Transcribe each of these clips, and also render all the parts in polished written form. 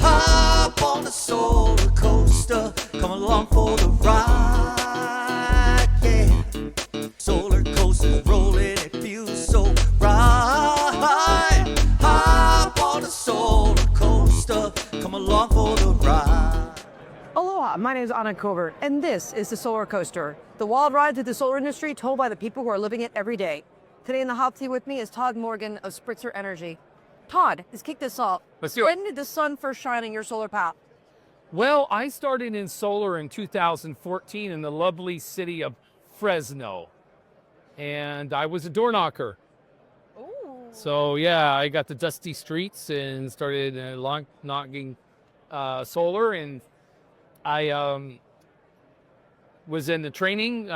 Hop on the solar coaster, come along for the ride, yeah. Solar coaster's rolling, it feels so right. Hop on the solar coaster, come along for the ride. Aloha, my name is Anna Covert, and this is the Solar Coaster, the wild ride through the solar industry told by the people who are living it every day. Today in the hot seat with me is Todd Morgan of Spitzer Energy. Todd, let's kick this off. Let's do it. When did the sun first shine in your solar path? Well, I started in solar in 2014 in the lovely city of Fresno, and I was a door knocker. Ooh. So yeah, I got the dusty streets and started knocking solar, and I was in the training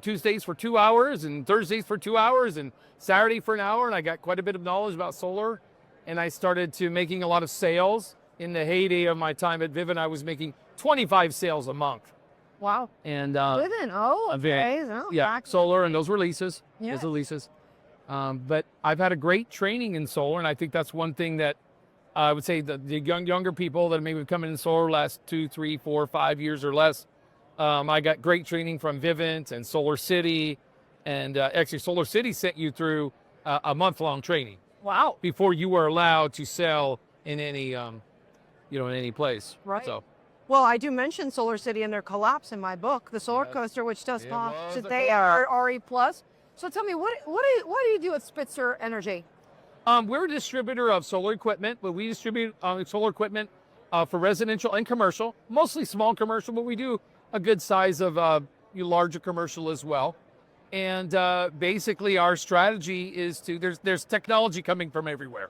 Tuesdays for 2 hours and Thursdays for 2 hours and Saturday for an hour, and I got quite a bit of knowledge about solar, and I started to making a lot of sales. In the heyday of my time at Vivint, I was making 25 sales a month. Wow. And Vivint, okay. yeah, solar, and those were leases. Yeah. Those are leases. But I've had a great training in solar, and I think that's one thing that I would say that the younger people that maybe come in solar last 2, 3, 4, 5 years or less. I got great training from Vivint and Solar City, and actually Solar City sent you through a month-long training. Wow. Before you were allowed to sell in any, in any place. Right. So. Well, I do mention Solar City and their collapse in my book, The Solar Yes. Coaster, which does It talk was that a they collapse. are RE+. So tell me, what do you do at Spitzer Energy? We're a distributor of solar equipment, but we distribute solar equipment for residential and commercial, mostly small commercial, but we do a good size of larger commercial as well. And basically our strategy is there's technology coming from everywhere.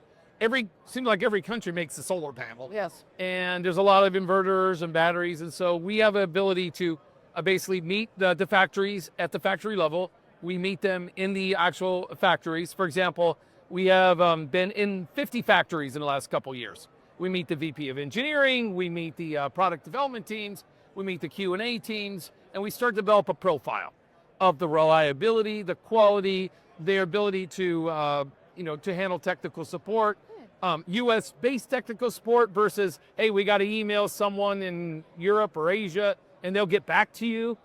Seems like every country makes a solar panel. Yes. And there's a lot of inverters and batteries. And so we have the ability to basically meet the factories at the factory level. We meet them in the actual factories. For example, we have been in 50 factories in the last couple years. We meet the VP of engineering, we meet the product development teams, we meet the Q&A teams, and we start to develop a profile of the reliability, the quality, their ability to handle technical support, U.S.-based technical support versus, hey, we got to email someone in Europe or Asia, and they'll get back to you.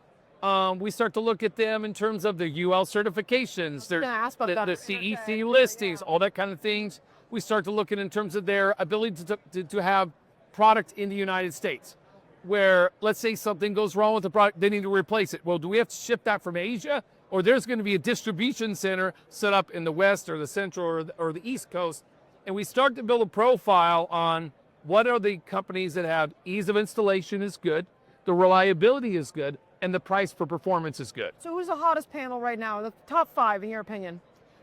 We start to look at them in terms of the UL certifications, the CEC listings, all that kind of things. We start to look at in terms of their ability to have product in the United States, where let's say something goes wrong with the product, they need to replace it. Well, do we have to ship that from Asia? Or there's going to be a distribution center set up in the West or the Central or the East Coast. And we start to build a profile on what are the companies that have ease of installation is good, the reliability is good, and the price for performance is good. So who's the hottest panel right now, the top 5 in your opinion?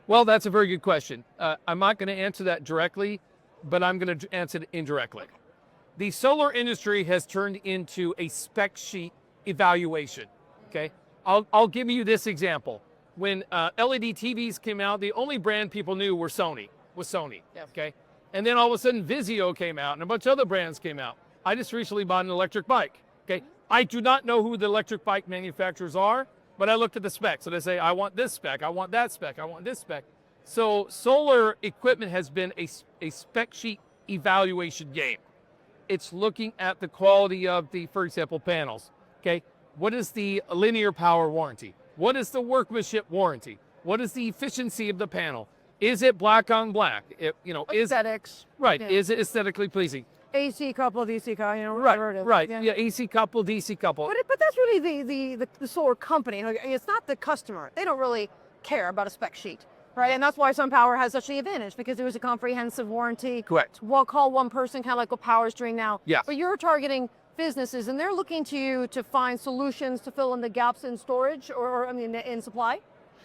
Well, that's a very good question. I'm not going to answer that directly, but I'm going to answer it indirectly. The solar industry has turned into a spec sheet evaluation, okay? I'll give you this example. When LED TVs came out, the only brand people knew was Sony, Yes. okay? And then all of a sudden Vizio came out and a bunch of other brands came out. I just recently bought an electric bike, okay? I do not know who the electric bike manufacturers are, but I looked at the specs. So they say, I want this spec, I want that spec, I want this spec. So solar equipment has been a spec sheet evaluation game. It's looking at the quality of the, for example, panels, okay? What is the linear power warranty? What is the workmanship warranty? What is the efficiency of the panel? Is it black on black? Aesthetics. Right, Yeah. is it aesthetically pleasing? AC couple, DC couple, whatever it is. Right, Yeah. yeah, AC couple, DC couple. But that's really the solar company. Like, it's not the customer. They don't really care about a spec sheet, right? And that's why SunPower has such an advantage, because there was a comprehensive warranty. Correct. We'll call one person, kind of like what Power's doing now. Yeah. But you're targeting businesses, and they're looking to you to find solutions to fill in the gaps in storage or in supply?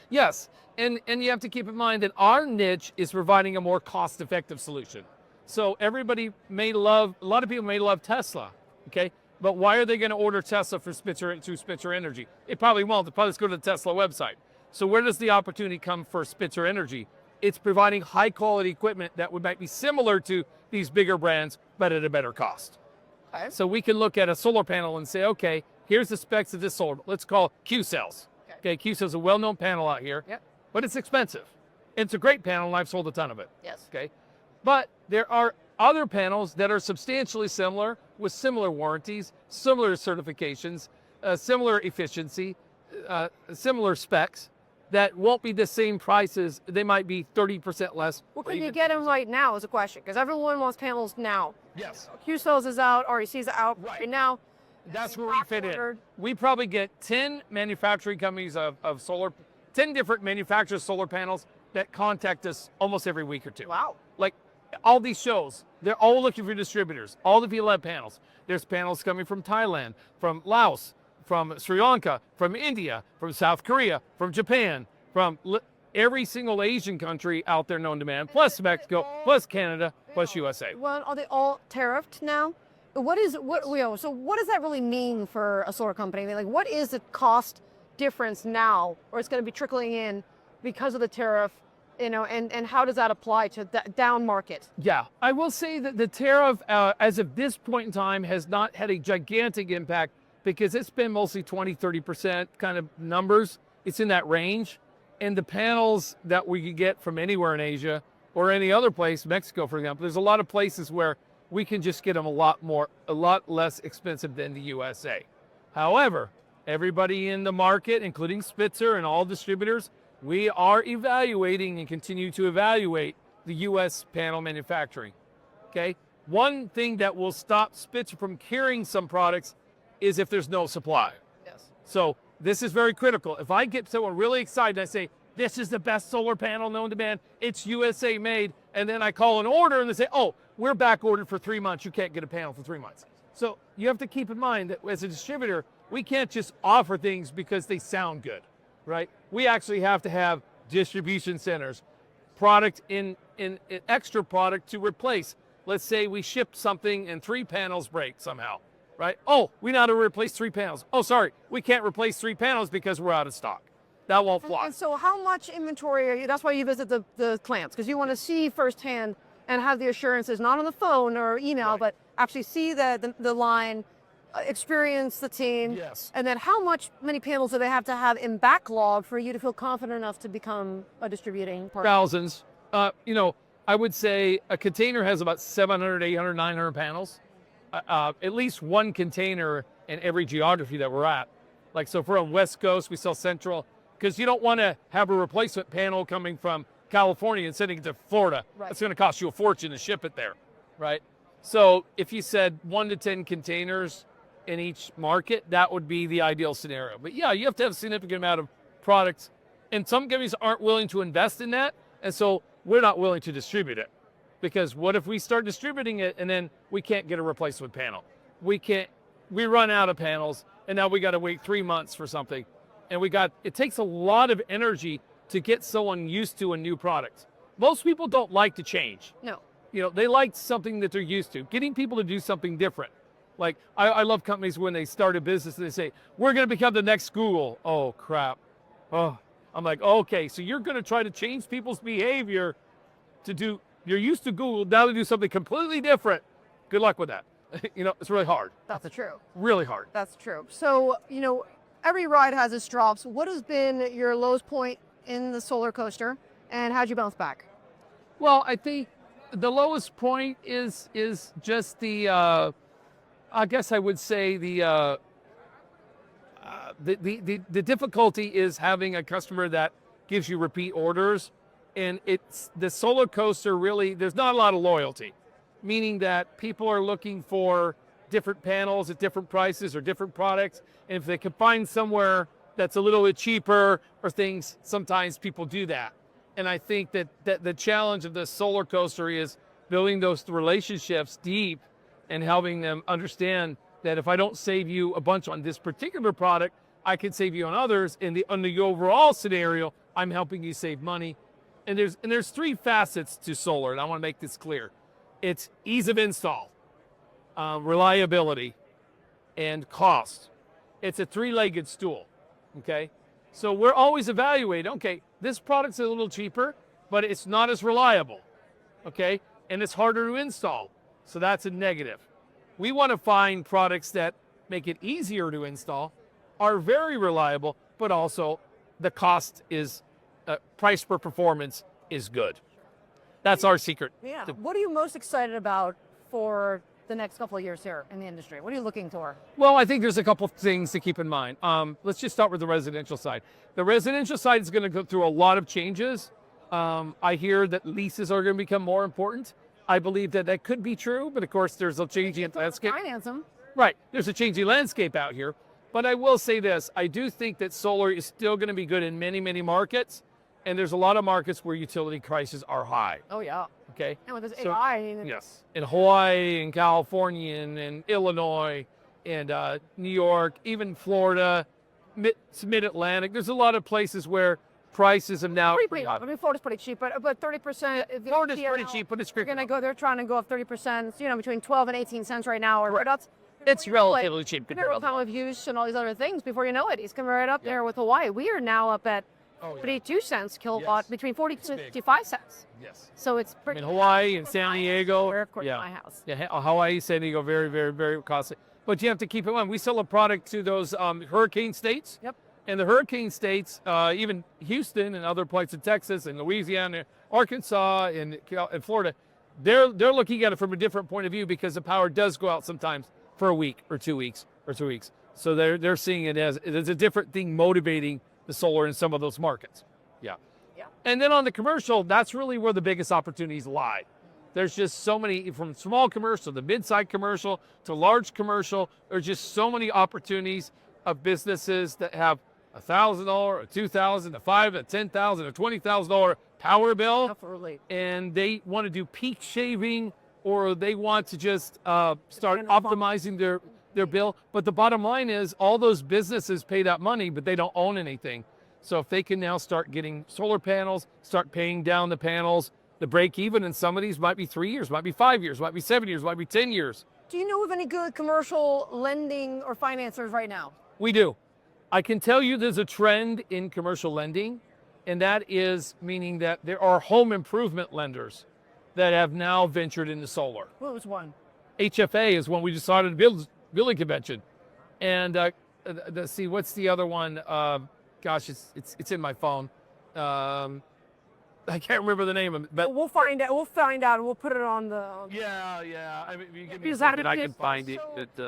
Yes, and you have to keep in mind that our niche is providing a more cost-effective solution. So a lot of people may love Tesla, okay? But why are they going to order Tesla through Spitzer Energy? It probably won't. They'll probably just go to the Tesla website. So where does the opportunity come for Spitzer Energy? It's providing high-quality equipment that might be similar to these bigger brands, but at a better cost. Okay. So we can look at a solar panel and say, okay, here's the specs of this solar. Let's call Q-Cells. Okay, Q-Cells is a well-known panel out here, but it's expensive. It's a great panel, and I've sold a ton of it. Yes. Okay, but there are other panels that are substantially similar with similar warranties, similar certifications, similar efficiency, similar specs that won't be the same prices. They might be 30% less. Well, can you get them right now is a question, because everyone wants panels now. Yes. Q-Cells is out, REC's out right now. That's where we fit in. We probably get 10 manufacturing companies of solar, 10 different manufacturers of solar panels that contact us almost every week or two. Wow. Like all these shows, they're all looking for distributors. All the people have panels. There's panels coming from Thailand, from Laos, from Sri Lanka, from India, from South Korea, from Japan, from every single Asian country out there known to man, plus Mexico, plus Canada, plus USA. Well, are they all tariffed now? So what does that really mean for a solar company? I mean, like, what is the cost difference now, or it's going to be trickling in because of the tariff, and how does that apply to the down market? Yeah, I will say that the tariff, as of this point in time, has not had a gigantic impact because it's been mostly 20, 30% kind of numbers. It's in that range. And the panels that we could get from anywhere in Asia or any other place, Mexico, for example, there's a lot of places where we can just get them a lot less expensive than the USA. However, everybody in the market, including Spitzer and all distributors, we are evaluating and continue to evaluate the U.S. panel manufacturing. Okay? One thing that will stop Spitzer from carrying some products is if there's no supply. Yes. So this is very critical. If I get someone really excited, I say, this is the best solar panel known to man, it's USA made, and then I call an order and they say, oh, we're back ordered for 3 months, you can't get a panel for 3 months. So you have to keep in mind that as a distributor, we can't just offer things because they sound good, right? We actually have to have distribution centers, product in extra product to replace. Let's say we ship something and 3 panels break somehow. Right? Oh, we know how to replace 3 panels. Oh, sorry, we can't replace 3 panels because we're out of stock. That won't fly. And so how much inventory are you, that's why you visit the plants, because you want to see firsthand and have the assurances, not on the phone or email, Right. but actually see the line, experience the team. Yes. And then many panels do they have to have in backlog for you to feel confident enough to become a distributing partner? Thousands. I would say a container has about 700, 800, 900 panels. At least one container in every geography that we're at. Like, so if we're on West Coast, we sell Central, because you don't want to have a replacement panel coming from California and sending it to Florida. Right. It's going to cost you a fortune to ship it there, right? So if you said 1 to 10 containers in each market, that would be the ideal scenario. But yeah, you have to have a significant amount of products, and some companies aren't willing to invest in that, and so we're not willing to distribute it. Because what if we start distributing it and then we can't get a replacement panel? We run out of panels and now we got to wait 3 months for something. And it takes a lot of energy to get someone used to a new product. Most people don't like to change. No. They like something that they're used to. Getting people to do something different. Like, I love companies when they start a business and they say, we're going to become the next Google. Oh, crap. Oh, I'm like, okay, so you're going to try to change people's behavior you're used to Google, now to do something completely different. Good luck with that. It's really hard. That's true. Really hard. That's true. So, every ride has its drops. What has been your lowest point in the solar coaster, and how'd you bounce back? Well, I think the lowest point is just the, I guess I would say the difficulty is having a customer that gives you repeat orders. And it's the solar coaster really, there's not a lot of loyalty, meaning that people are looking for different panels at different prices or different products. And if they can find somewhere that's a little bit cheaper or things, sometimes people do that. And I think that the challenge of the solar coaster is building those relationships deep and helping them understand that if I don't save you a bunch on this particular product, I can save you on others. In the overall scenario, I'm helping you save money. And there's 3 facets to solar, and I want to make this clear. It's ease of install, reliability, and cost. It's a 3-legged stool, okay? So we're always evaluating, okay, this product's a little cheaper, but it's not as reliable, okay? And it's harder to install, so that's a negative. We want to find products that make it easier to install, are very reliable, but also the cost is price per performance is good. That's our secret. Yeah. What are you most excited about for the next couple of years here in the industry? What are you looking for? Well, I think there's a couple of things to keep in mind. Let's just start with the residential side. The residential side is going to go through a lot of changes. I hear that leases are going to become more important. I believe that that could be true, but of course there's a changing landscape. Finance them. Right, there's a changing landscape out here. But I will say this, I do think that solar is still going to be good in many, many markets. And there's a lot of markets where utility prices are high. Oh, yeah. Okay. And with this So- AI. Yes. In Hawaii, in California, and Illinois, and New York, even Florida, mid-Atlantic. There's a lot of places where prices have now. Pretty, I mean, Florida's pretty cheap, but 30%. Florida's pretty cheap, but it's They're they're trying to go up 30%. You know, between 12 and 18 cents right now, or that's. It's relatively cheap. Mineral time of use and all these other things. Before you know it, he's coming right up there with Hawaii. We are now up at 42 cents kilowatt, Yes. between 40 It's to big. 55 cents. Yes. So it's I pretty. mean, Hawaii and San Diego. Where, of course, yeah. my house. Yeah, Hawaii, San Diego, very, very, very costly. But you have to keep in mind, we sell a product to those hurricane states. Yep. And the hurricane states, even Houston and other parts of Texas and Louisiana, Arkansas and Florida, they're looking at it from a different point of view because the power does go out sometimes for a week or 2 weeks or 3 weeks. So they're seeing it as a different thing motivating the solar in some of those markets. Yeah. Yeah. And then on the commercial, that's really where the biggest opportunities lie. There's just so many, from small commercial to mid-sized commercial to large commercial, there's just so many opportunities of businesses that have $1,000, a $2,000, a $5,000, a $10,000, a $20,000 power bill, Absolutely. and they want to do peak shaving, or they want to just start optimizing their bill. But the bottom line is, all those businesses pay that money, but they don't own anything. So if they can now start getting solar panels, start paying down the panels, the break even in some of these might be 3 years, might be 5 years, might be 7 years, might be 10 years. Do you know of any good commercial lending or financiers right now? We do. I can tell you there's a trend in commercial lending, and that is meaning that there are home improvement lenders that have now ventured into solar. What was one? HFA is one we just started a building convention. And let's see, what's the other one? Gosh, it's in my phone. I can't remember the name of it, but We'll find out. We'll find out, and we'll put it on the. yeah. I mean, if you give me Because a second, that- I can find it.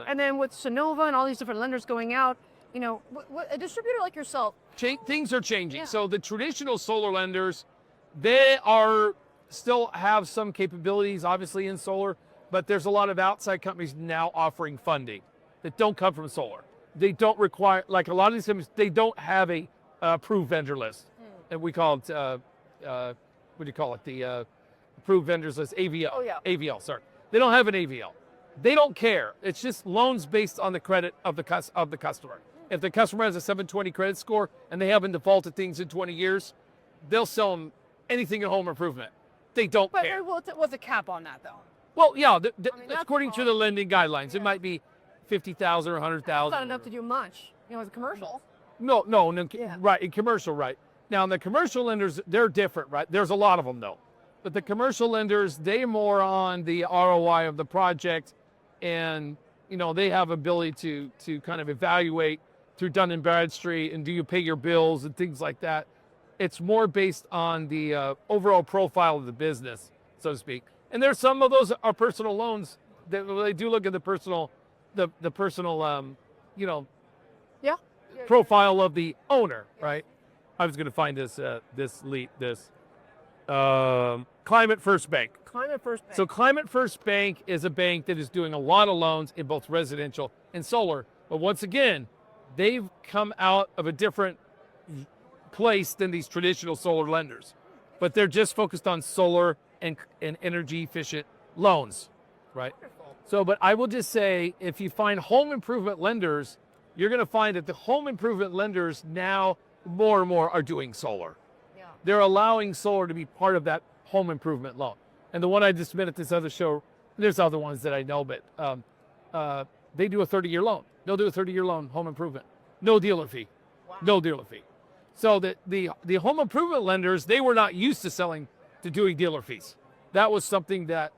And then with Sonova and all these different lenders going out, you know, a distributor like yourself. Things are changing. Yeah. So the traditional solar lenders, they are still have some capabilities, obviously, in solar, but there's a lot of outside companies now offering funding that don't come from solar. They don't require, like a lot of these companies, they don't have a approved vendor list. And we call it, what do you call it? The approved vendors list, AVL. Oh, yeah. AVL, sorry. They don't have an AVL. They don't care. It's just loans based on the credit of the customer. If the customer has a 720 credit score and they haven't defaulted things in 20 years, they'll sell them anything in home improvement. They don't But care. what's a cap on that, though? Well, yeah, that's according to the lending guidelines, it might be 50,000 or 100,000. It's not enough to do much, you know, as a commercial. No, Yeah. right, in commercial, right. Now, the commercial lenders, they're different, right? There's a lot of them, though. But the commercial lenders, they're more on the ROI of the project, and, you know, they have ability to kind of evaluate through Dun & Bradstreet, and do you pay your bills and things like that. It's more based on the overall profile of the business, so to speak. And there's some of those are personal loans that they do look at the personal, you know, Yeah. profile of the owner, right? I was going to find this Climate First Bank. Climate First Bank. So Climate First Bank is a bank that is doing a lot of loans in both residential and solar. But once again, they've come out of a different place than these traditional solar lenders. But they're just focused on solar and energy efficient loans, right? So, but I will just say, if you find home improvement lenders, you're going to find that the home improvement lenders now more and more are doing solar. Yeah. They're allowing solar to be part of that home improvement loan. And the one I just met at this other show, there's other ones that I know, but they do a 30-year loan. They'll do a 30-year loan, home improvement. No dealer fee. Wow. No dealer fee. So the home improvement lenders, they were not used to doing dealer fees. That was something that,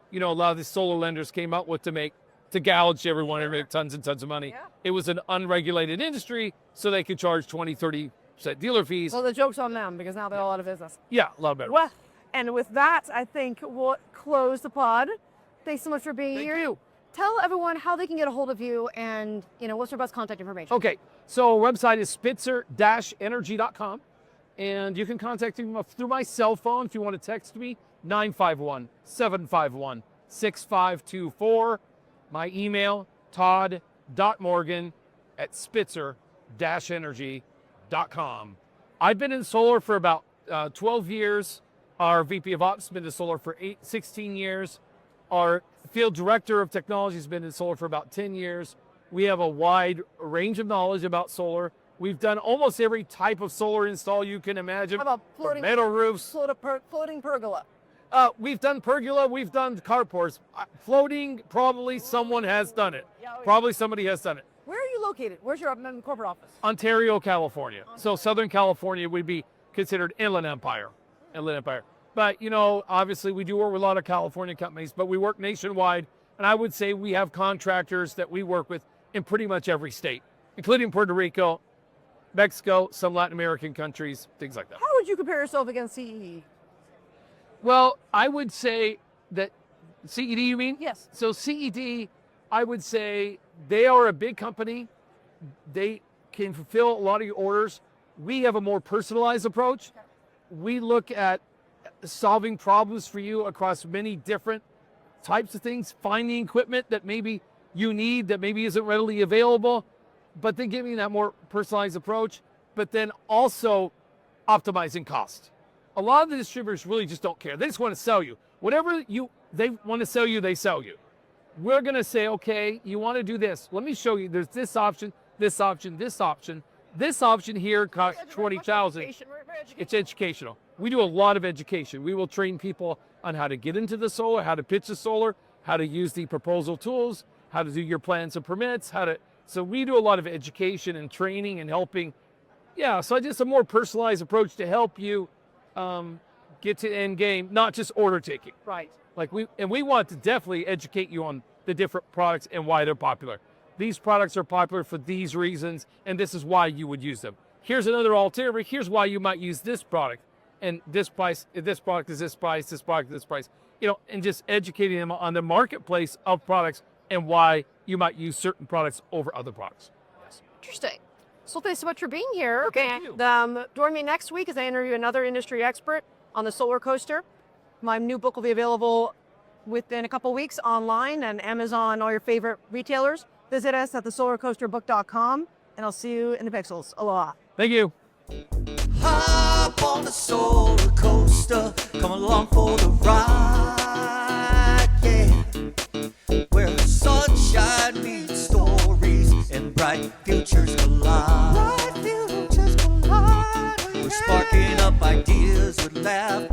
you know, a lot of the solar lenders came up with to gouge everyone and make tons and tons of money. Yeah. It was an unregulated industry, so they could charge 20, 30% dealer fees. Well, the joke's on them because now they're all out of business. Yeah, a lot better. Well, And with that, I think we'll close the pod. Thanks so much for being here. Thank you. Tell everyone how they can get a hold of you and, what's your best contact information. Okay, so our website is spitzer-energy.com, and you can contact me through my cell phone if you want to text me, 951-751-6524. My email, todd.morgan@spitzer-energy.com. I've been in solar for about 12 years. Our VP of Ops has been in solar for 16 years. Our field director of technology has been in solar for about 10 years. We have a wide range of knowledge about solar. We've done almost every type of solar install you can imagine. How about from metal roofs. Floating pergola? We've done pergola, we've done carports. Floating, probably someone has done it. Yeah, okay. Probably somebody has done it. Where are you located? Where's your corporate office? Ontario, California. So Southern California would be considered Inland Empire. But, obviously we do work with a lot of California companies, but we work nationwide. And I would say we have contractors that we work with in pretty much every state, including Puerto Rico, Mexico, some Latin American countries, things like that. How would you compare yourself against CEE? Well, I would say that CED, you mean? Yes. So CED, I would say they are a big company. They can fulfill a lot of your orders. We have a more personalized approach. We look at solving problems for you across many different types of things, finding equipment that maybe you need that maybe isn't readily available, but then giving that more personalized approach, but then also optimizing cost. A lot of the distributors really just don't care. They just want to sell you. Whatever they want to sell you, they sell you. We're going to say, okay, you want to do this. Let me show you. There's this option, this option, this option. This option here costs $20,000. It's educational. We do a lot of education. We will train people on how to get into the solar, how to pitch the solar, how to use the proposal tools, how to do your plans and permits, so we do a lot of education and training and helping. Yeah, so just a more personalized approach to help you get to end game, not just order taking. Right. We want to definitely educate you on the different products and why they're popular. These products are popular for these reasons, and this is why you would use them. Here's another alternative. Here's why you might use this product. And this price, this product is this price, this product is this price. And just educating them on the marketplace of products and why you might use certain products over other products. Yes. Interesting. So thanks so much for being here. Thank you. Join me next week as I interview another industry expert on the solar coaster. My new book will be available within a couple weeks online and Amazon, all your favorite retailers. Visit us at thesolarcoasterbook.com, and I'll see you in the pixels. Aloha. Thank you. Hop on the solar coaster, come along for the ride, yeah. Where sunshine meets stories and bright futures collide. We're sparking up ideas with laughter